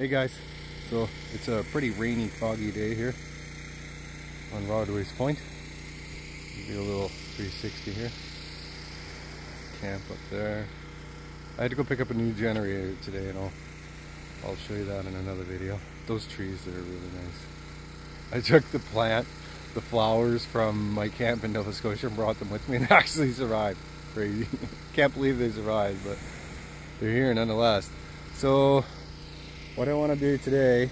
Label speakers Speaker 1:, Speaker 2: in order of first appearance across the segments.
Speaker 1: Hey guys, so it's a pretty rainy, foggy day here on Rodway's Point. Do a little 360 here. Camp up there. I had to go pick up a new generator today, and I'll show you that in another video. Those trees there are really nice. I took the flowers from my camp in Nova Scotia and brought them with me, and they actually survived. Crazy. Can't believe they survived, but they're here nonetheless. So what I want to do today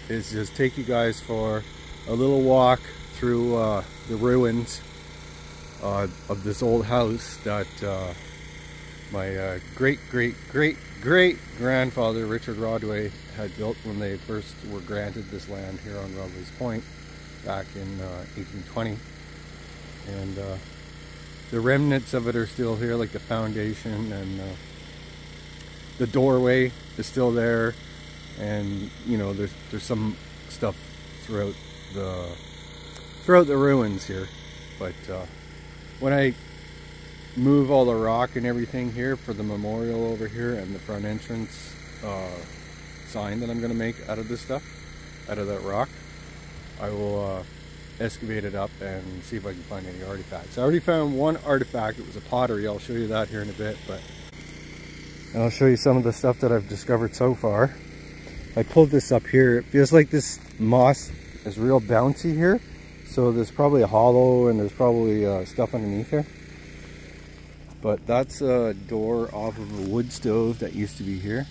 Speaker 1: is just take you guys for a little walk through the ruins of this old house that my great grandfather Richard Rodway had built when they first were granted this land here on Rodway's Point back in 1820. And the remnants of it are still here, like the foundation, and the doorway is still there, and you know there's some stuff throughout the ruins here. But when I move all the rock and everything here for the memorial over here and the front entrance sign that I'm going to make out of this stuff, out of that rock, I will excavate it up and see if I can find any artifacts. I already found one artifact. It was a pottery. I'll show you that here in a bit, but I'll show you some of the stuff that I've discovered so far. I pulled this up here. It feels like this moss is real bouncy here, so there's probably a hollow and there's probably stuff underneath here. But that's a door off of a wood stove that used to be here.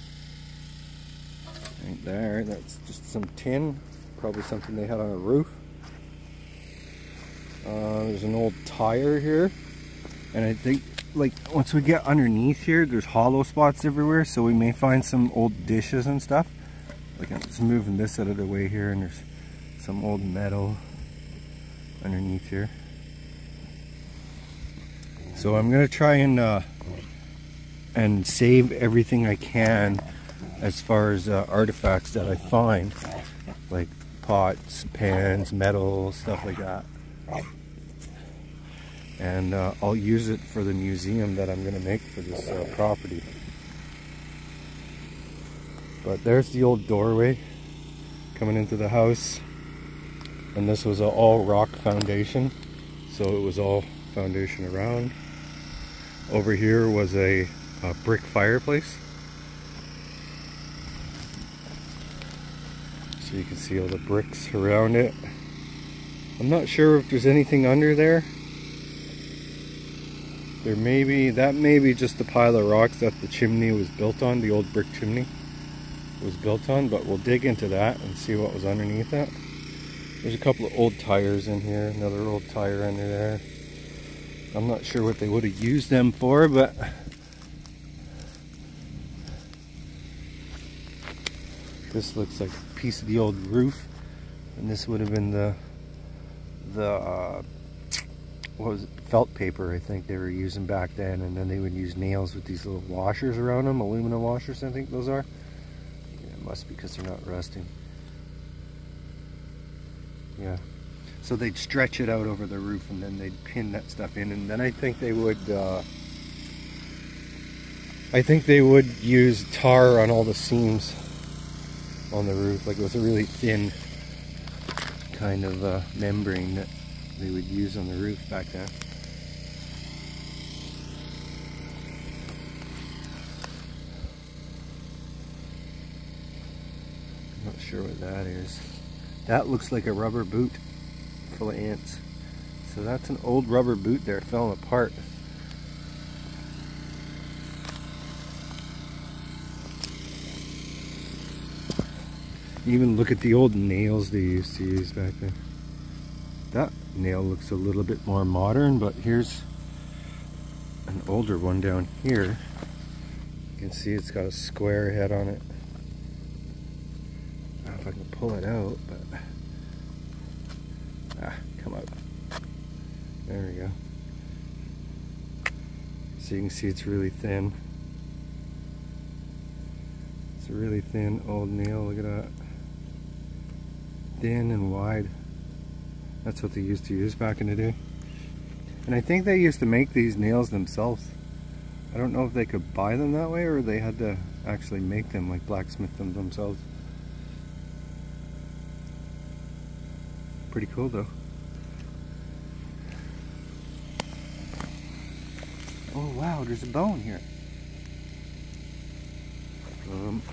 Speaker 1: Right there, that's just some tin, probably something they had on a roof. There's an old tire here, and I think like once we get underneath here there's hollow spots everywhere, so we may find some old dishes and stuff. Like I'm just moving this out of the way here, and there's some old metal underneath here. So I'm gonna try and save everything I can as far as artifacts that I find, like pots, pans, metal, stuff like that. And I'll use it for the museum that I'm going to make for this property. But there's the old doorway coming into the house, and this was an all rock foundation, so it was all foundation around. Over here was a brick fireplace, so you can see all the bricks around it. I'm not sure if there's anything under there. There may be, that may be just a pile of rocks that the chimney was built on, the old brick chimney was built on, but we'll dig into that and see what was underneath that. There's a couple of old tires in here, another old tire under there. I'm not sure what they would have used them for, but this looks like a piece of the old roof, and this would have been the what was it, felt paper I think they were using back then, and then they would use nails with these little washers around them, aluminum washers I think those are. Yeah, it must be because they're not rusting. Yeah, so they'd stretch it out over the roof and then they'd pin that stuff in, and then I think they would use tar on all the seams on the roof. Like it was a really thin kind of membrane that they would use on the roof back then. I'm not sure what that is. That looks like a rubber boot full of ants. So that's an old rubber boot there, falling apart. Even look at the old nails they used to use back then. That nail looks a little bit more modern, but here's an older one down here. You can see it's got a square head on it. I don't know if I can pull it out, but come out. There we go. So you can see it's really thin. It's a really thin old nail, look at that. Thin and wide. That's what they used to use back in the day. And I think they used to make these nails themselves. I don't know if they could buy them that way or they had to actually make them, like blacksmith them themselves. Pretty cool though. Oh wow, there's a bone here.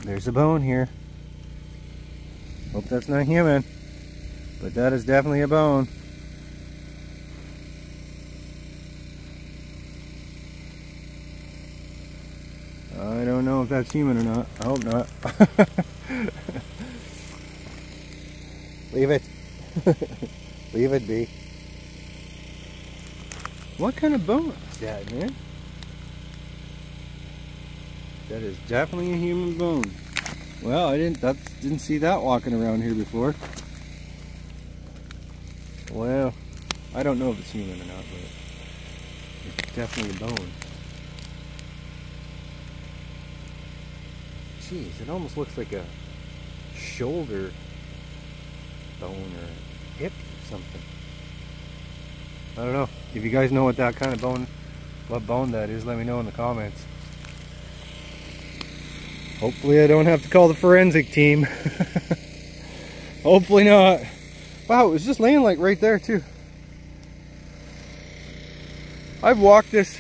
Speaker 1: There's a bone here. Hope that's not human, but that is definitely a bone. I don't know if that's human or not. I hope not. Leave it. Leave it be. What kind of bone is that, man? That is definitely a human bone. Well, I didn't see that walking around here before. Well, I don't know if it's human or not, but it's definitely a bone. Jeez, it almost looks like a shoulder bone or a hip or something. I don't know. If you guys know what that kind of bone, what bone that is, let me know in the comments. Hopefully I don't have to call the forensic team. Hopefully not. Wow, it was just laying like right there too. I've walked this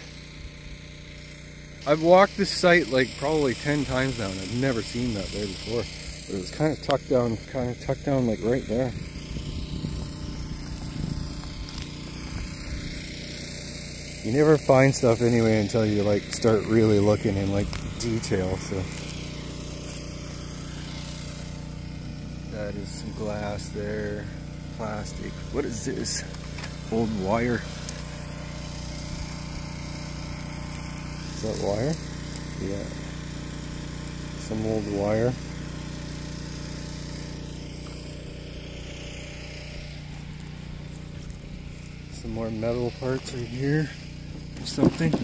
Speaker 1: site like probably 10 times now, and I've never seen that there before. But it was kind of tucked down like right there. You never find stuff anyway until you like start really looking in like detail. So that is some glass there, plastic. What is this? Old wire. Is that wire? Yeah. Some old wire. Some more metal parts right here. Or something.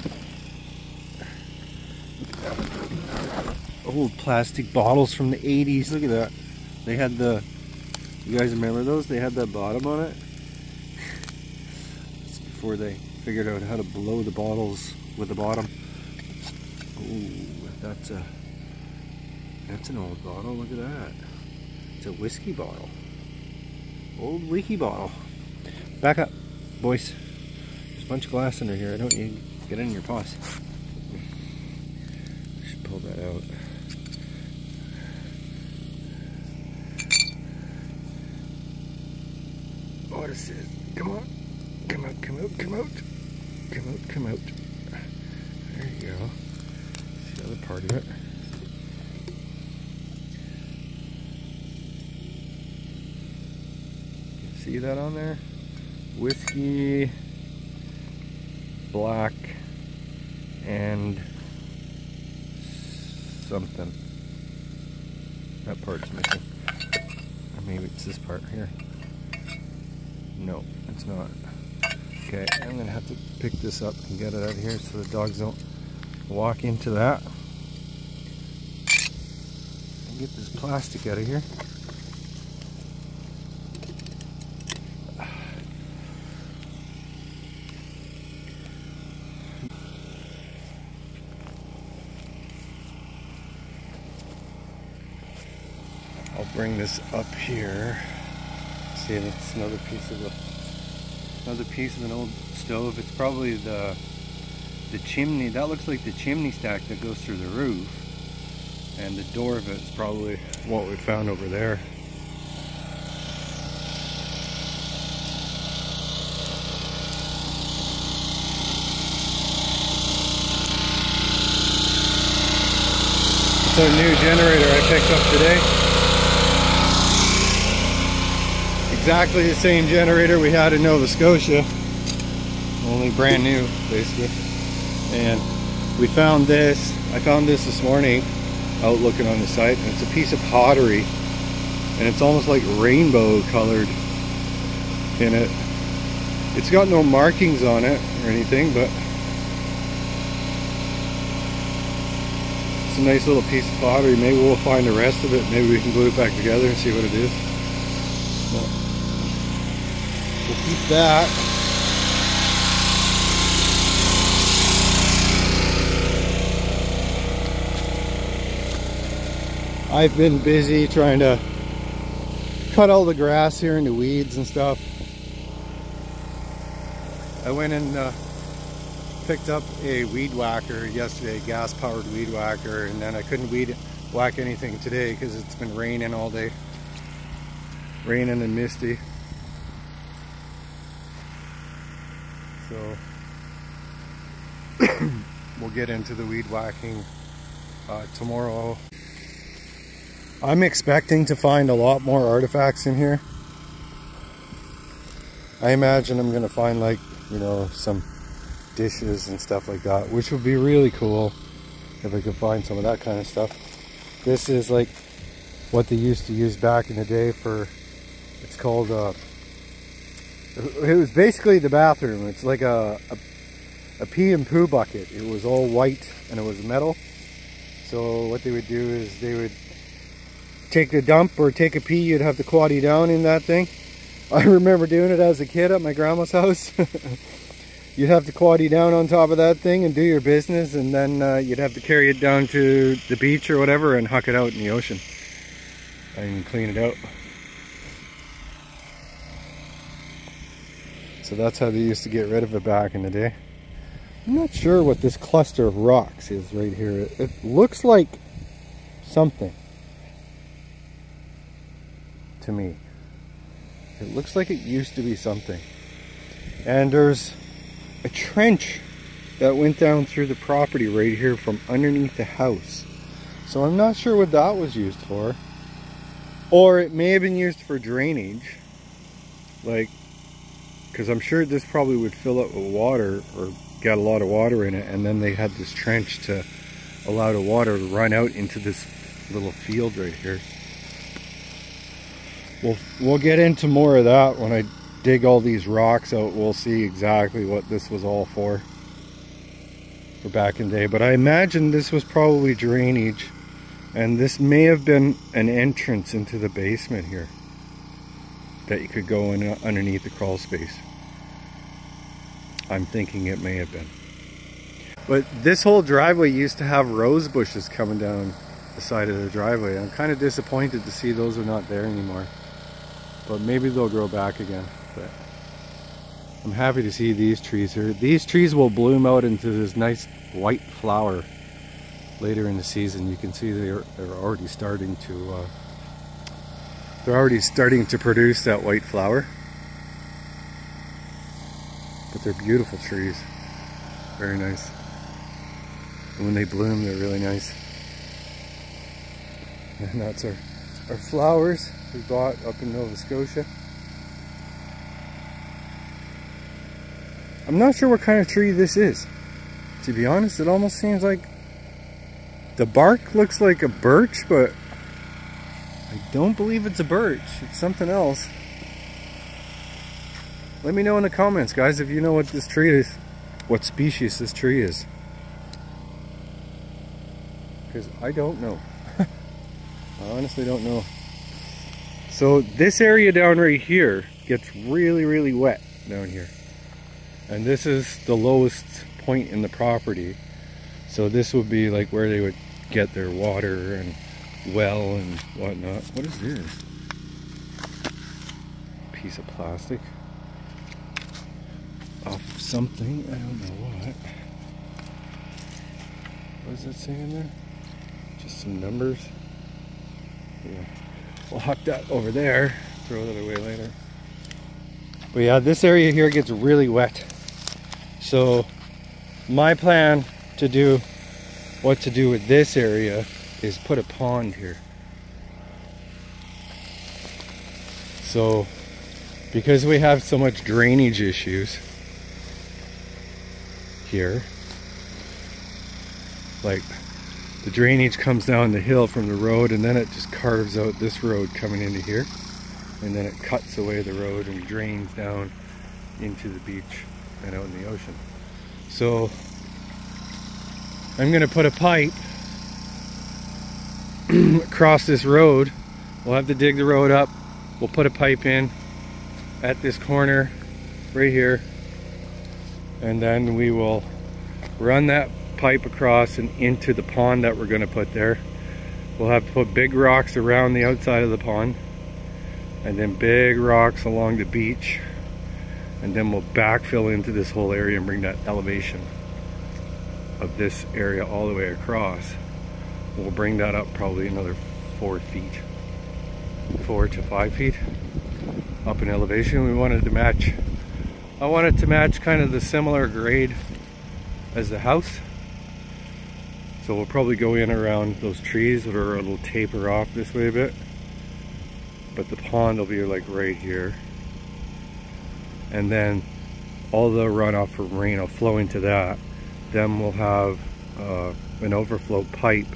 Speaker 1: Old plastic bottles from the 80s. Look at that. They had the... You guys remember those? They had that bottom on it. It's before they figured out how to blow the bottles with the bottom. Ooh, that's an old bottle. Look at that. It's a whiskey bottle. Old whiskey bottle. Back up, boys. There's a bunch of glass under here. I don't need to get in your paws. I should pull that out. What is this? Come on. Come out, come out, come out. Come out, come out. There you go. See the other part of it. See that on there? Whiskey, black, and something. That part's missing. Or maybe it's this part here. No, it's not. Okay, I'm gonna have to pick this up and get it out of here so the dogs don't walk into that. And get this plastic out of here. I'll bring this up here. See, it's another piece of an old stove. It's probably the chimney. That looks like the chimney stack that goes through the roof, and the door of it's probably what we found over there. It's a new generator I picked up today. Exactly the same generator we had in Nova Scotia, only brand new basically. And we found this, I found this morning out looking on the site, and it's a piece of pottery, and it's almost like rainbow colored in it. It's got no markings on it or anything, but it's a nice little piece of pottery. Maybe we'll find the rest of it, maybe we can glue it back together and see what it is. But we'll keep that. I've been busy trying to cut all the grass here into weeds and stuff. I went and picked up a weed whacker yesterday, gas-powered weed whacker, and then I couldn't whack anything today because it's been raining all day. Raining and misty. So we'll get into the weed whacking tomorrow. I'm expecting to find a lot more artifacts in here. I imagine I'm gonna find, like, you know, some dishes and stuff like that, which would be really cool if I could find some of that kind of stuff. This is like what they used to use back in the day for, it's called it was basically the bathroom. It's like a pee and poo bucket. It was all white and it was metal. So what they would do is they would take a dump or take a pee, you'd have to quaddy down in that thing. I remember doing it as a kid at my grandma's house. You'd have to quaddy down on top of that thing and do your business, and then you'd have to carry it down to the beach or whatever and huck it out in the ocean and clean it out. So that's how they used to get rid of it back in the day. I'm not sure what this cluster of rocks is right here. It looks like something to me. It looks like it used to be something. And there's a trench that went down through the property right here from underneath the house. So I'm not sure what that was used for. Or it may have been used for drainage. Like, because I'm sure this probably would fill up with water or get a lot of water in it, and then they had this trench to allow the water to run out into this little field right here. We'll get into more of that when I dig all these rocks out. We'll see exactly what this was all for back in the day. But I imagine this was probably drainage, and this may have been an entrance into the basement here that you could go in underneath the crawl space. I'm thinking it may have been. But this whole driveway used to have rose bushes coming down the side of the driveway. I'm kind of disappointed to see those are not there anymore. But maybe they'll grow back again. But I'm happy to see these trees here. These trees will bloom out into this nice white flower later in the season. You can see they're already starting to produce that white flower. But they're beautiful trees. Very nice. And when they bloom, they're really nice. And that's our flowers we bought up in Nova Scotia. I'm not sure what kind of tree this is. To be honest, it almost seems like the bark looks like a birch, but I don't believe it's a birch. It's something else. Let me know in the comments, guys, if you know what this tree is, what species this tree is. Because I don't know. I honestly don't know. So this area down right here gets really, really wet down here. And this is the lowest point in the property. So this would be like where they would get their water and well and whatnot. What is this? Piece of plastic. Off something, I don't know what. What does that say in there? Just some numbers. Yeah. We'll huck that over there, throw it away later. But yeah, this area here gets really wet. So my plan to do what to do with this area is put a pond here. So because we have so much drainage issues here, like the drainage comes down the hill from the road, and then it just carves out this road coming into here, and then it cuts away the road and drains down into the beach and out in the ocean. So I'm gonna put a pipe across this road. We'll have to dig the road up. We'll put a pipe in at this corner right here, and then we will run that pipe across and into the pond that we're going to put there. we'll have to put big rocks around the outside of the pond, and then big rocks along the beach, and then we'll backfill into this whole area and bring that elevation of this area all the way across. We'll bring that up probably another 4 feet, 4 to 5 feet up in elevation. We wanted to match, I wanted to match kind of the similar grade as the house. So we'll probably go in around those trees that are a little taper off this way a bit. But the pond will be like right here. And then all the runoff from rain will flow into that. Then we'll have an overflow pipe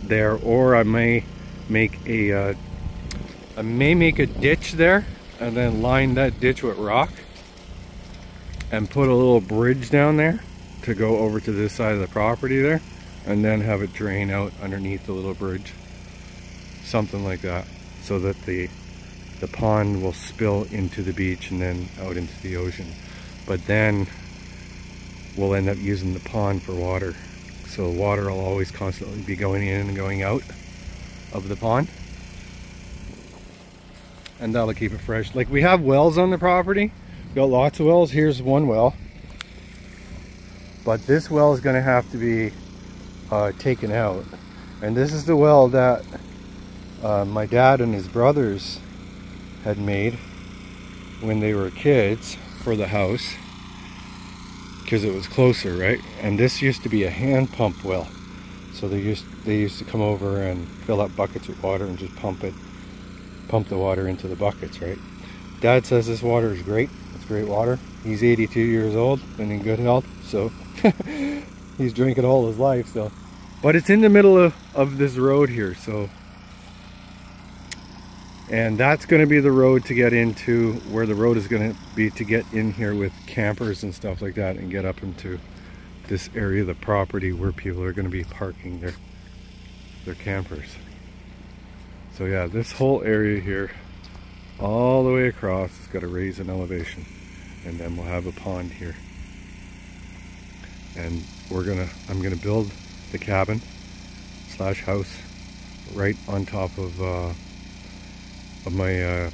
Speaker 1: there, or I may make a ditch there and then line that ditch with rock and put a little bridge down there to go over to this side of the property there, and then have it drain out underneath the little bridge, something like that, so that the pond will spill into the beach and then out into the ocean. But then we'll end up using the pond for water, so water will always constantly be going in and going out of the pond, and that'll keep it fresh. Like, we have wells on the property, we've got lots of wells. Here's one well, but this well is going to have to be taken out, and this is the well that my dad and his brothers had made when they were kids for the house, because it was closer, right? And this used to be a hand pump well, so they used to come over and fill up buckets with water and just pump the water into the buckets, right? Dad says this water is great. It's great water. He's 82 years old and in good health, so he's drinking all his life. So, but it's in the middle of this road here, so, and that's going to be the road to get into where the road is going to be to get in here with campers and stuff like that, and get up into this area of the property where people are going to be parking their campers. So yeah, this whole area here all the way across has got to raise an elevation, and then we'll have a pond here, and I'm gonna build the cabin / house right on top of my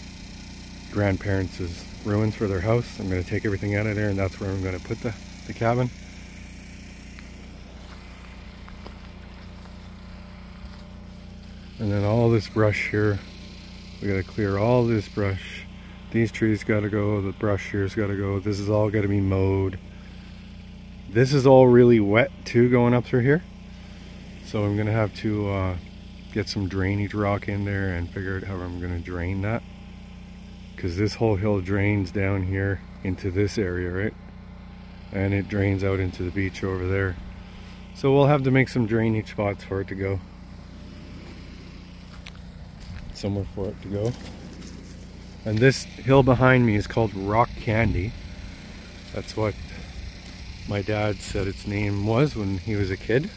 Speaker 1: grandparents' ruins for their house. I'm going to take everything out of there, and that's where I'm going to put the cabin. And then all this brush here, we got to clear all this brush. These trees got to go, the brush here's got to go. This is all got to be mowed. This is all really wet too, going up through here. So I'm going to have to get some drainage rock in there and figure out how I'm going to drain that, because this whole hill drains down here into this area, right? And it drains out into the beach over there. So we'll have to make some drainage spots for it to go. Somewhere for it to go. And this hill behind me is called Rock Candy. That's what my dad said its name was when he was a kid.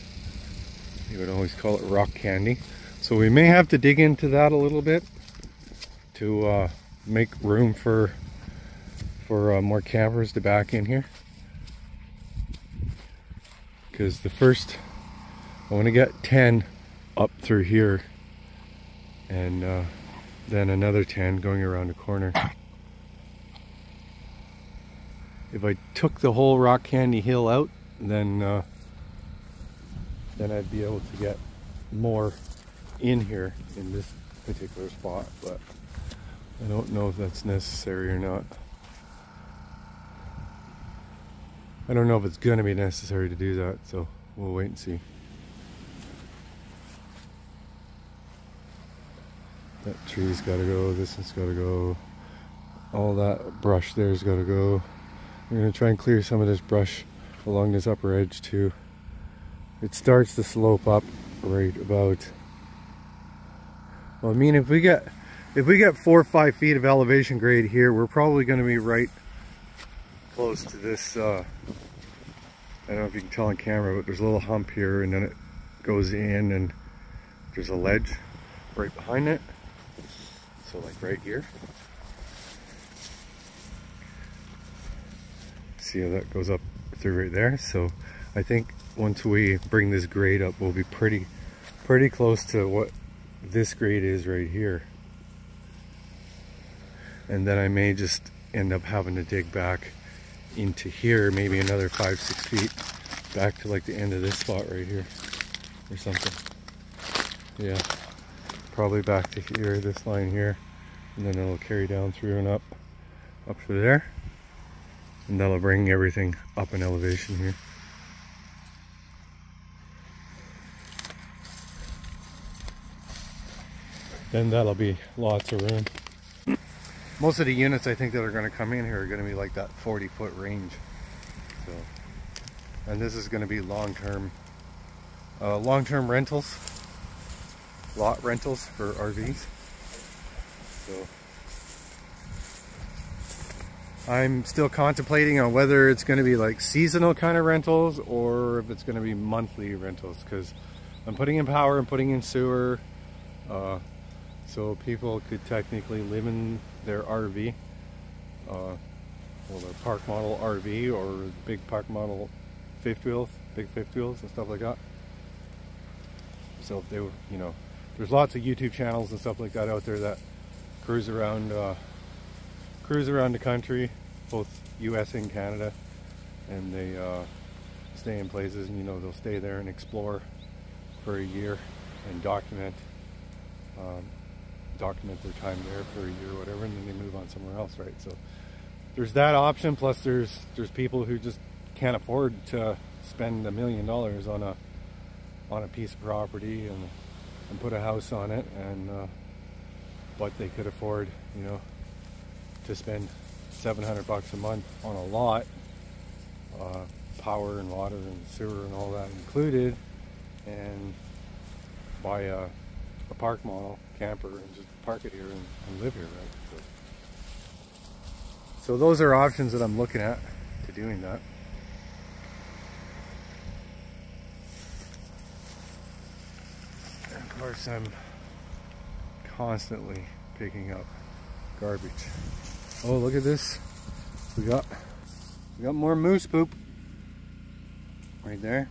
Speaker 1: He would always call it Rock Candy. So we may have to dig into that a little bit to make room for more campers to back in here. Because I want to get 10 up through here, and then another 10 going around the corner. If I took the whole Rock Candy Hill out, then I'd be able to get more in here in this particular spot, but I don't know if that's necessary or not. I don't know if it's going to be necessary to do that, so we'll wait and see. That tree's got to go, this has got to go, all that brush there's got to go. I'm going to try and clear some of this brush along this upper edge too. It starts to slope up right about, well, I mean, if we get 4 or 5 feet of elevation grade here, we're probably going to be right close to this, I don't know if you can tell on camera, but there's a little hump here, and then it goes in, and there's a ledge right behind it. So like right here. See how that goes up through right there? So I think once we bring this grade up, we'll be pretty close to what this grade is right here. And then I may just end up having to dig back into here, maybe another 5-6 feet back to like the end of this spot right here or something. Yeah, probably back to here, this line here, and then it'll carry down through and up to there, and that'll bring everything up in elevation here. Then that'll be lots of room. Most of the units I think that are going to come in here are going to be like that 40-foot range. So, and this is going to be long-term rentals, lot rentals for RVs. So I'm still contemplating on whether it's going to be like seasonal kind of rentals or if it's going to be monthly rentals, because I'm putting in power and putting in sewer. So people could technically live in their RV, well, their park model RV or big park model big fifth wheels and stuff like that. So if they were, you know, there's lots of YouTube channels and stuff like that out there that cruise around the country, both US and Canada, and they stay in places, and you know, they'll stay there and explore for a year and document their time there for a year or whatever, and then they move on somewhere else, right? So there's that option, plus there's people who just can't afford to spend $1 million on a piece of property and put a house on it, and but they could afford, you know, to spend $700 a month on a lot, power and water and sewer and all that included, and buy a park model camper and just park it here and live here, right? So those are options that I'm looking at to doing that. And of course I'm constantly picking up garbage. Oh, look at this. We got more moose poop right there.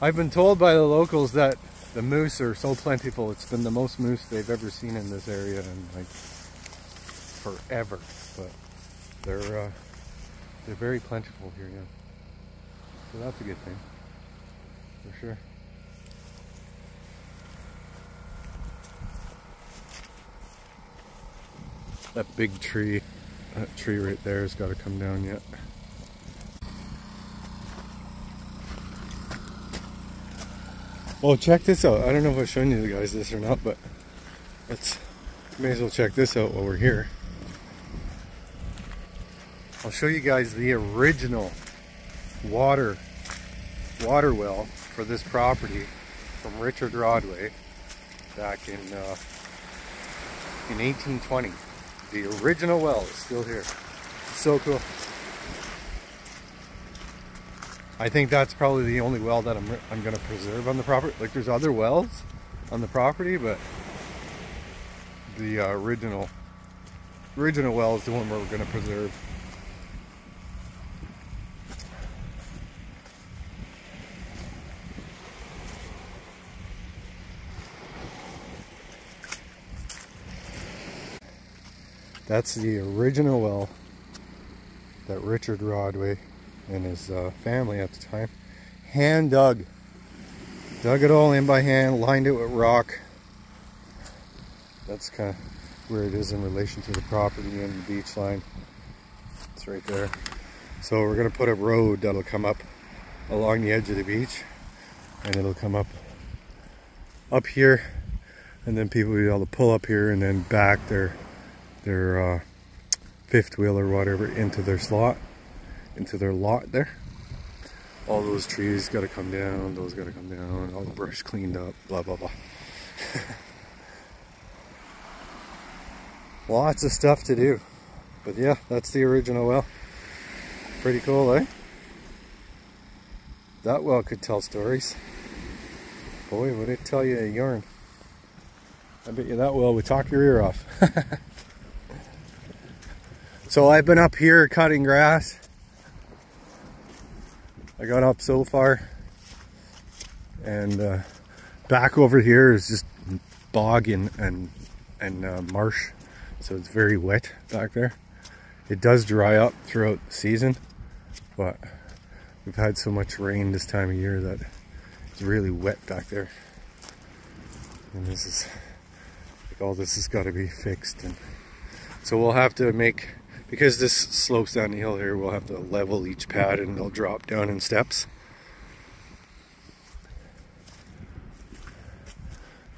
Speaker 1: I've been told by the locals that the moose are so plentiful. It's been the most moose they've ever seen in this area in like forever. But they're very plentiful here, yeah. So that's a good thing, for sure. That big tree, that tree right there has got to come down yet. Well, check this out. I don't know if I've shown you guys this or not, but may as well check this out while we're here. I'll show you guys the original water well for this property from Richard Rodway back in 1820. The original well is still here. So cool. I think that's probably the only well that I'm going to preserve on the property. Like, there's other wells on the property, but the original well is the one we're going to preserve. That's the original well that Richard Rodway and his family at the time hand dug it all in by hand, lined it with rock. That's kind of where it is in relation to the property and the beach line. It's right there. So we're going to put a road that'll come up along the edge of the beach, and it'll come up here, and then people will be able to pull up here and then back their fifth wheel or whatever into their slot, into their lot there. All those trees got to come down, those got to come down, all the brush cleaned up, blah blah blah. Lots of stuff to do, but yeah, that's the original well. Pretty cool, eh? That well could tell stories. Boy, would it tell you a yarn. I bet you that well would talk your ear off. So I've been up here cutting grass. I got up so far, and Back over here is just bog and marsh, so it's very wet back there. It does dry up throughout the season, but we've had so much rain this time of year that it's really wet back there. And this is like, all this has got to be fixed, and so we'll have to make, because this slopes down the hill here, we'll have to level each pad and they'll drop down in steps.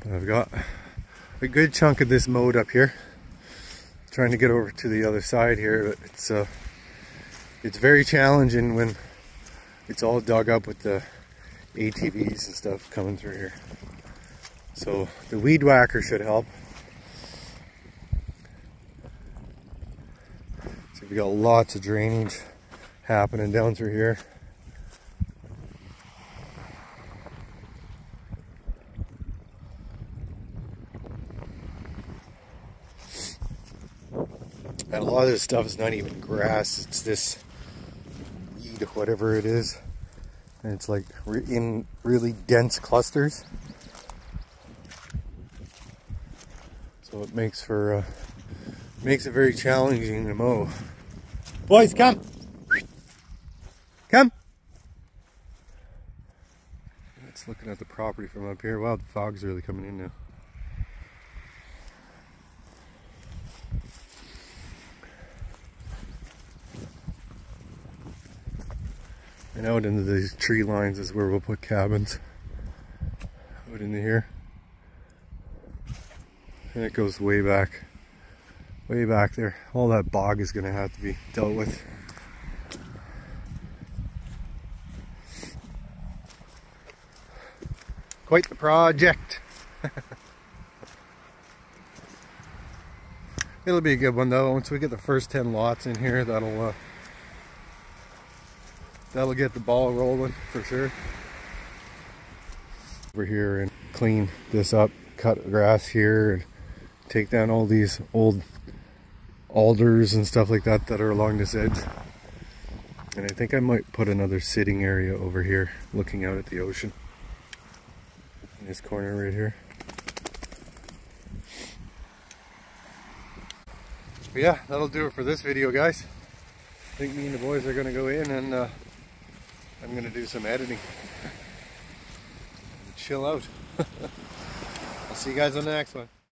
Speaker 1: But I've got a good chunk of this mowed up here. Trying to get over to the other side here, but it's very challenging when it's all dug up with the ATVs and stuff coming through here. So the weed whacker should help. So we got lots of drainage happening down through here. And a lot of this stuff is not even grass, it's this weed, whatever it is. And it's like in really dense clusters. So it makes for makes it very challenging to mow. Boys, come! Come! It's looking at the property from up here. Wow, the fog's really coming in now. And out into these tree lines is where we'll put cabins. Out into here. And it goes way back there. All that bog is going to have to be dealt with. Quite the project. It'll be a good one though. Once we get the first 10 lots in here, that'll get the ball rolling for sure. Over here and clean this up, cut grass here, and take down all these old alders and stuff like that that are along this edge. And I think I might put another sitting area over here looking out at the ocean. In this corner right here. But yeah, that'll do it for this video, guys. I think me and the boys are going to go in and I'm going to do some editing. Chill out. I'll see you guys on the next one.